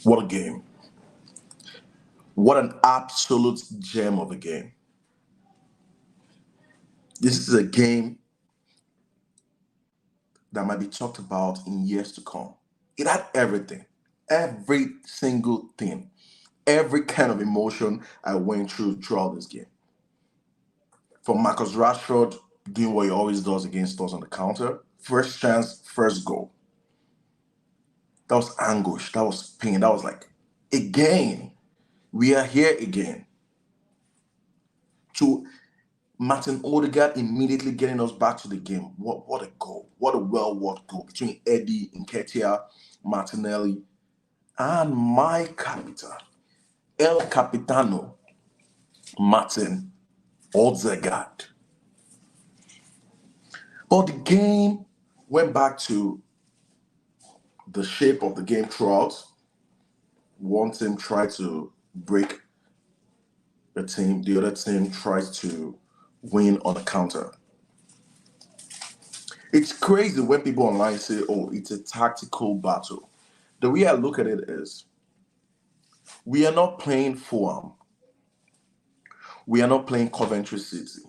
What a game. What an absolute gem of a game. This is a game that might be talked about in years to come. It had everything, every single thing, every kind of emotion I went throughout this game. From Marcus Rashford doing what he always does against us on the counter, first chance, first goal. That was anguish, that was pain, that was like, again, we are here again. To Martin Odegaard immediately getting us back to the game. What a goal. What a well-worked goal between Eddie, Nketiah, Martinelli, and my capita, El Capitano, Martin Odegaard. But the game went back to the shape of the game throughout. One team tried to break the team, the other team tries to win on a counter. It's crazy when people online say, oh, it's a tactical battle. The way I look at it is, we are not playing Fulham. We are not playing Coventry City.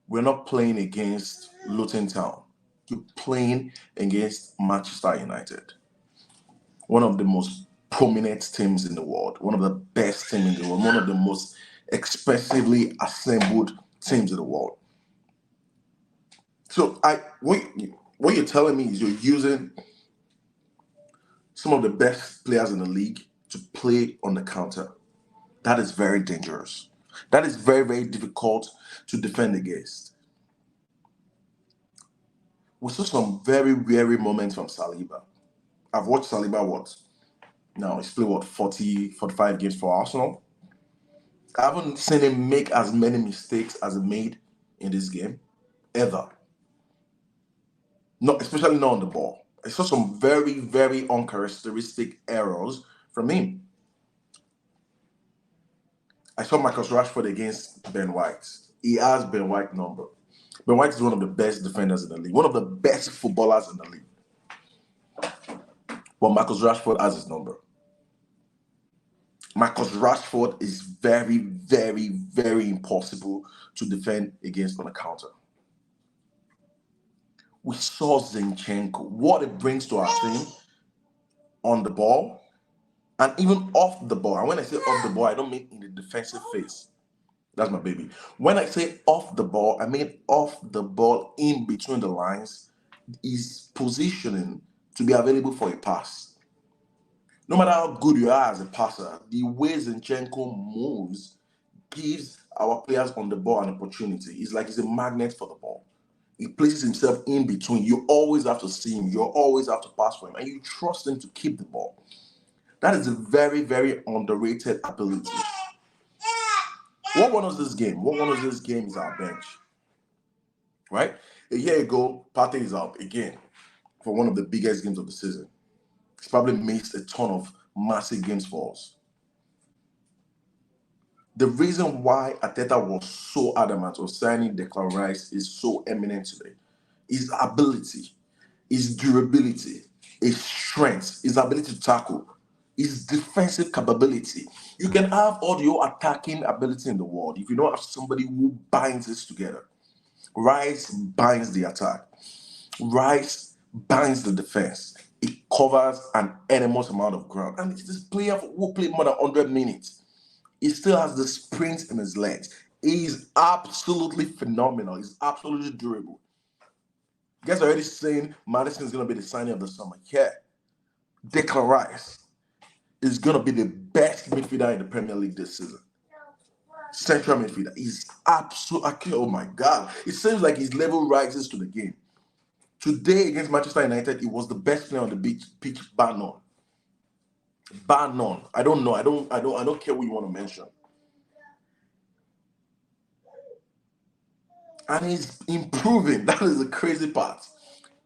We're not playing against Luton Town. You're playing against Manchester United, one of the most prominent teams in the world, one of the best teams in the world, one of the most expensively assembled teams in the world. So what you're telling me is you're using some of the best players in the league to play on the counter. That is very dangerous. That is very, very difficult to defend against. We saw some very weary moments from Saliba. I've watched Saliba now he's played 40, 45 games for Arsenal. I haven't seen him make as many mistakes as he made in this game, ever. Not, especially not on the ball. I saw some very, very uncharacteristic errors from him. I saw Marcus Rashford against Ben White. He has Ben White number. Ben White is one of the best defenders in the league, one of the best footballers in the league. But Marcus Rashford has his number. Marcus Rashford is very, very, very impossible to defend against on a counter. We saw Zinchenko, what it brings to our team on the ball and even off the ball. And when I say off the ball, I don't mean in the defensive phase. That's my baby. When I say off the ball, I mean off the ball in between the lines, is positioning to be available for a pass. No matter how good you are as a passer, the way Zinchenko moves gives our players on the ball an opportunity. It's like he's a magnet for the ball. He places himself in between. You always have to see him. You always have to pass for him. And you trust him to keep the ball. That is a very, very underrated ability. What won us this game? What won us this game is our bench. Right? A year ago, Partey is out again for one of the biggest games of the season. He's probably missed a ton of massive games for us. The reason why Arteta was so adamant of signing Declan Rice is so eminent today. His ability, his durability, his strength, his ability to tackle, his defensive capability. You can have all your attacking ability in the world if you don't have somebody who binds this together. Rice binds the attack. Rice binds the defense. It covers an enormous amount of ground. And it's this player who played more than 100 minutes. He still has the sprint in his legs. He's absolutely phenomenal. He's absolutely durable. You guys are already saying Madison is going to be the signing of the summer. Yeah. Declan Rice is going to be the best midfielder in the Premier League this season. Central midfielder. He's absolutely, oh my God. It seems like his level rises to the game. Today against Manchester United, he was the best player on the pitch, bar none. Bar none. I don't know. I don't care what you want to mention. And he's improving. That is the crazy part.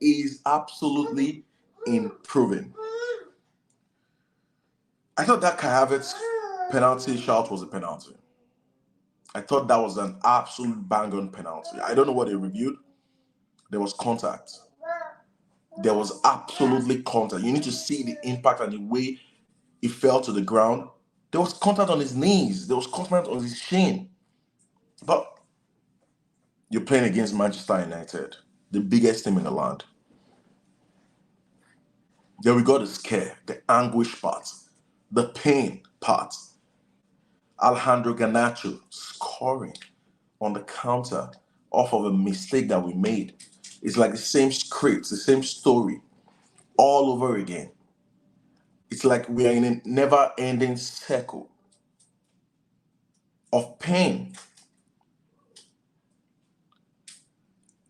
He's absolutely improving. I thought that Kai Havertz penalty shout was a penalty. I thought that was an absolute bang-on penalty. I don't know what they reviewed. There was contact. There was absolutely contact. You need to see the impact and the way he fell to the ground. There was contact on his knees. There was contact on his shin. But you're playing against Manchester United, the biggest team in the land. Then we got the scare, the anguish part, the pain part. Alejandro Garnacho scoring on the counter off of a mistake that we made. It's like the same script, the same story all over again. It's like we are in a never-ending circle of pain.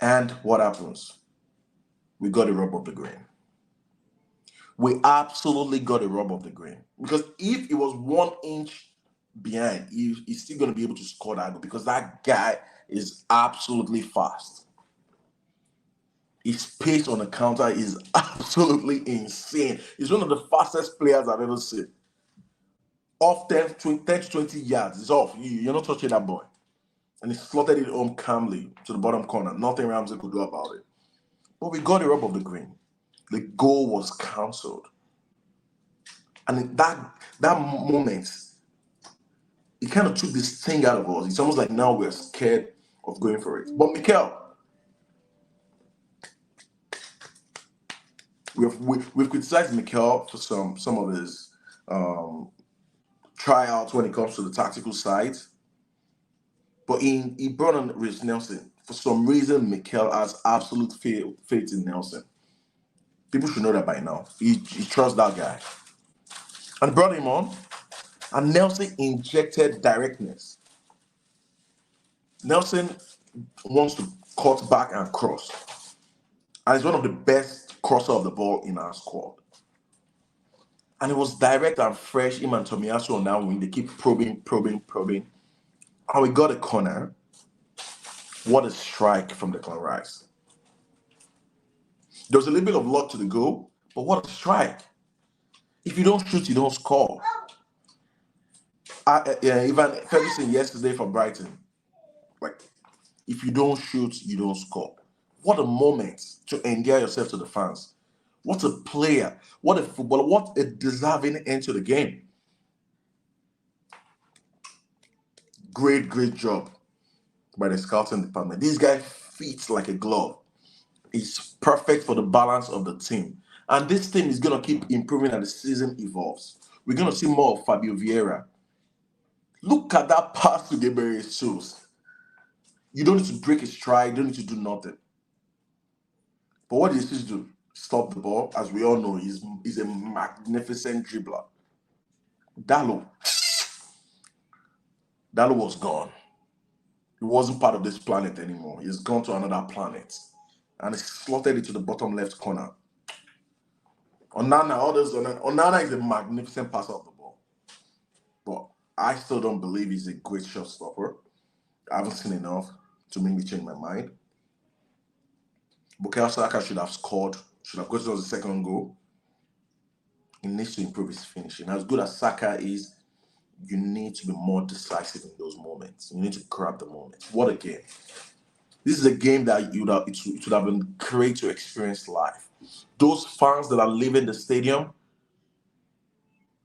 And what happens? We got a rub of the green. We absolutely got a rub of the green. Because if it was 1 inch behind, he's still going to be able to score that goal because that guy is absolutely fast. His pace on the counter is absolutely insane. He's one of the fastest players I've ever seen. Off 10 to 20 yards, it's off. You're not touching that boy. And he slotted it home calmly to the bottom corner. Nothing Ramsey could do about it. But we got a rub of the green. The goal was cancelled. And in that moment, it kind of took this thing out of us. It's almost like now we're scared of going for it. But Mikel, we've criticized Mikel for some of his tryouts when it comes to the tactical side. But he brought on Rich Nelson. For some reason, Mikel has absolute faith in Nelson. People should know that by now. He trusts that guy. And brought him on. And Nelson injected directness. Nelson wants to cut back and cross. And he's one of the best crosser of the ball in our squad. And it was direct and fresh. Him and Tomiyasu on that wing. They keep probing. And we got a corner. What a strike from Declan Rice. There was a little bit of luck to the goal, but what a strike. If you don't shoot, you don't score. Ivan Ferguson yesterday for Brighton. Like, if you don't shoot, you don't score. What a moment to endear yourself to the fans. What a player. What a footballer. What a deserving end to the game. Great job by the scouting department. This guy fits like a glove. He's perfect for the balance of the team. And this team is going to keep improving as the season evolves. We're going to see more of Fabio Vieira. Look at that pass to Gabriel Jesus. You don't need to break his stride. You don't need to do nothing. But what does Jesus do? Stop the ball. As we all know, he's a magnificent dribbler. Dallo was gone. He wasn't part of this planet anymore. He's gone to another planet. And he slotted it to the bottom left corner. Onana is a magnificent passer of the ball. But I still don't believe he's a great shot stopper. I haven't seen enough to make me change my mind. Bukayo Saka should have scored, should have gotten the second goal. He needs to improve his finishing. As good as Saka is, you need to be more decisive in those moments. You need to grab the moment. What a game. This is a game that it would have been great to experience live. Those fans that are leaving the stadium,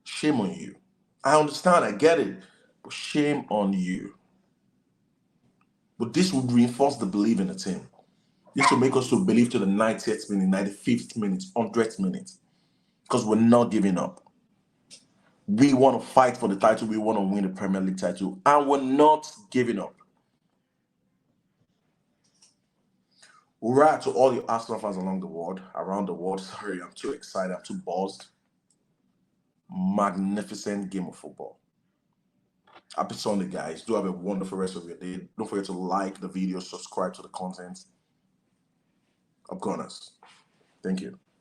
shame on you. I understand, I get it, but shame on you. But this would reinforce the belief in the team. This will make us to believe to the 90th minute, 95th minute, 100th minute. Because we're not giving up. We want to fight for the title. We want to win the Premier League title. And we're not giving up. Hurrah to all the Arsenal fans around the world. Sorry, I'm too excited. I'm too buzzed. Magnificent game of football. Happy Sunday, guys. Do have a wonderful rest of your day. Don't forget to like the video, subscribe to the content. Up Gunners. Thank you.